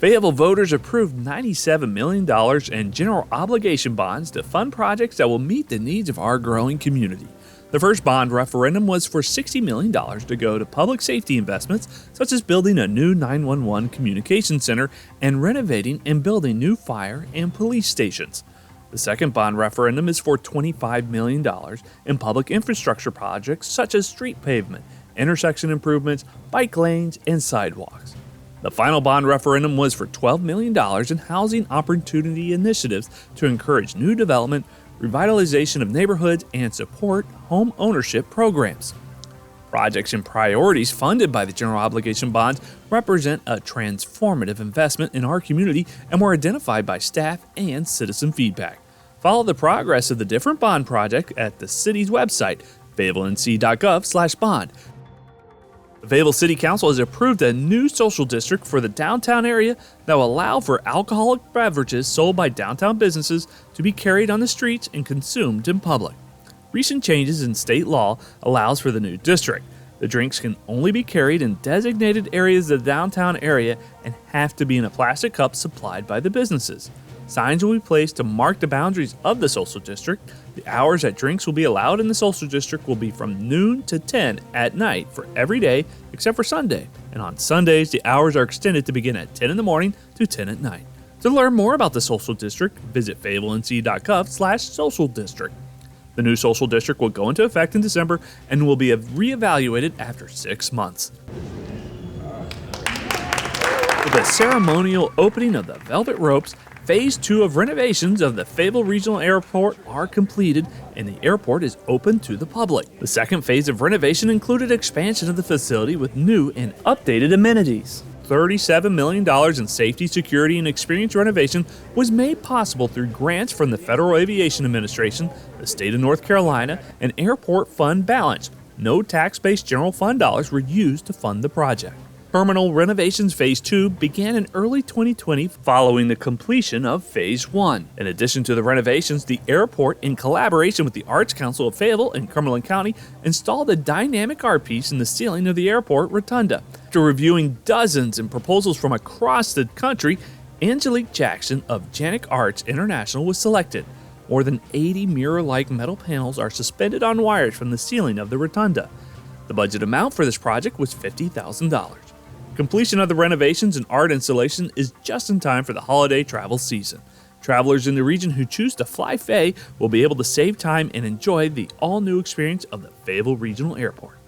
Fayetteville voters approved $97 million in general obligation bonds to fund projects that will meet the needs of our growing community. The first bond referendum was for $60 million to go to public safety investments, such as building a new 911 communication center and renovating and building new fire and police stations. The second bond referendum is for $25 million in public infrastructure projects such as street pavement, intersection improvements, bike lanes, and sidewalks. The final bond referendum was for $12 million in housing opportunity initiatives to encourage new development, revitalization of neighborhoods, and support home ownership programs. Projects and priorities funded by the general obligation bonds represent a transformative investment in our community and were identified by staff and citizen feedback. Follow the progress of the different bond projects at the city's website, fayetteville.gov/bond. The Fayetteville City Council has approved a new social district for the downtown area that will allow for alcoholic beverages sold by downtown businesses to be carried on the streets and consumed in public. Recent changes in state law allows for the new district. The drinks can only be carried in designated areas of the downtown area and have to be in a plastic cup supplied by the businesses. Signs will be placed to mark the boundaries of the social district. The hours that drinks will be allowed in the social district will be from noon to 10 at night for every day except for Sunday. And on Sundays, the hours are extended to begin at 10 in the morning to 10 at night. To learn more about the social district, visit fayetteville.gov/social district. The new social district will go into effect in December and will be reevaluated after 6 months. With the ceremonial opening of the Velvet Ropes, Phase 2 of renovations of the Fayetteville Regional Airport are completed and the airport is open to the public. The second phase of renovation included expansion of the facility with new and updated amenities. $37 million in safety, security, and experience renovation was made possible through grants from the Federal Aviation Administration, the state of North Carolina, and Airport Fund Balance. No tax-based general fund dollars were used to fund the project. Terminal renovations Phase 2 began in early 2020 following the completion of Phase 1. In addition to the renovations, the airport, in collaboration with the Arts Council of Fayetteville and Cumberland County, installed a dynamic art piece in the ceiling of the airport rotunda. After reviewing dozens of proposals from across the country, Angelique Jackson of Janik Arts International was selected. More than 80 mirror-like metal panels are suspended on wires from the ceiling of the rotunda. The budget amount for this project was $50,000. Completion of the renovations and art installation is just in time for the holiday travel season. Travelers in the region who choose to fly Faye will be able to save time and enjoy the all-new experience of the Fayetteville Regional Airport.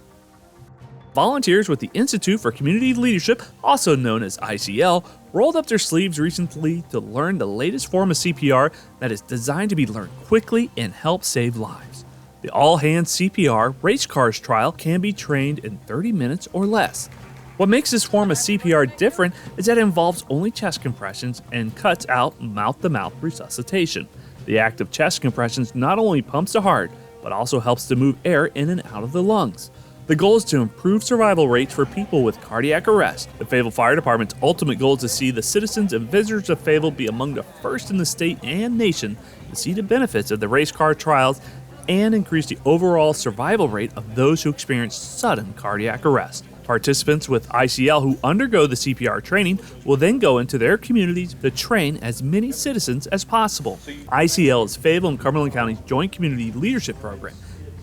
Volunteers with the Institute for Community Leadership, also known as ICL, rolled up their sleeves recently to learn the latest form of CPR that is designed to be learned quickly and help save lives. The all-hands CPR race cars trial can be trained in 30 minutes or less. What makes this form of CPR different is that it involves only chest compressions and cuts out mouth-to-mouth resuscitation. The act of chest compressions not only pumps the heart, but also helps to move air in and out of the lungs. The goal is to improve survival rates for people with cardiac arrest. The Fayetteville Fire Department's ultimate goal is to see the citizens and visitors of Fayetteville be among the first in the state and nation to see the benefits of the race car trials and increase the overall survival rate of those who experience sudden cardiac arrest. Participants with ICL who undergo the CPR training will then go into their communities to train as many citizens as possible. ICL is Fayetteville and Cumberland County's joint community leadership program.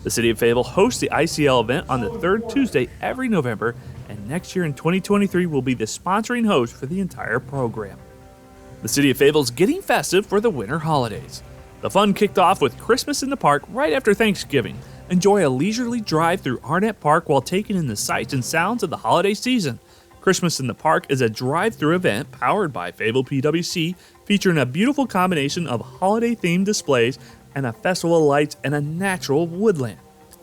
The City of Fayetteville hosts the ICL event on the third Tuesday every November, and next year in 2023 will be the sponsoring host for the entire program. The City of Fayetteville is getting festive for the winter holidays. The fun kicked off with Christmas in the Park right after Thanksgiving. Enjoy a leisurely drive through Arnett Park while taking in the sights and sounds of the holiday season. Christmas in the Park is a drive-through event powered by Fayetteville PWC, featuring a beautiful combination of holiday-themed displays and a festival of lights and a natural woodland.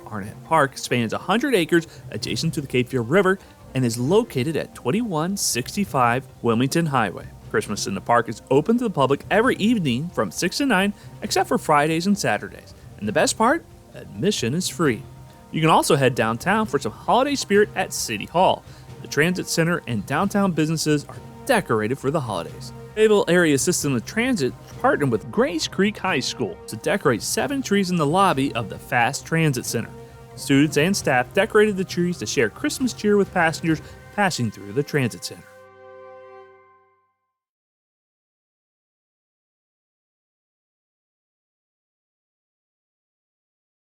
Arnett Park spans 100 acres adjacent to the Cape Fear River and is located at 2165 Wilmington Highway. Christmas in the Park is open to the public every evening from 6 to 9, except for Fridays and Saturdays. And the best part? Admission is free. You can also head downtown for some holiday spirit at City Hall. The Transit Center and downtown businesses are decorated for the holidays. Fayetteville Area System of Transit partnered with Grace Creek High School to decorate 7 trees in the lobby of the Fast Transit Center. Students and staff decorated the trees to share Christmas cheer with passengers passing through the Transit Center.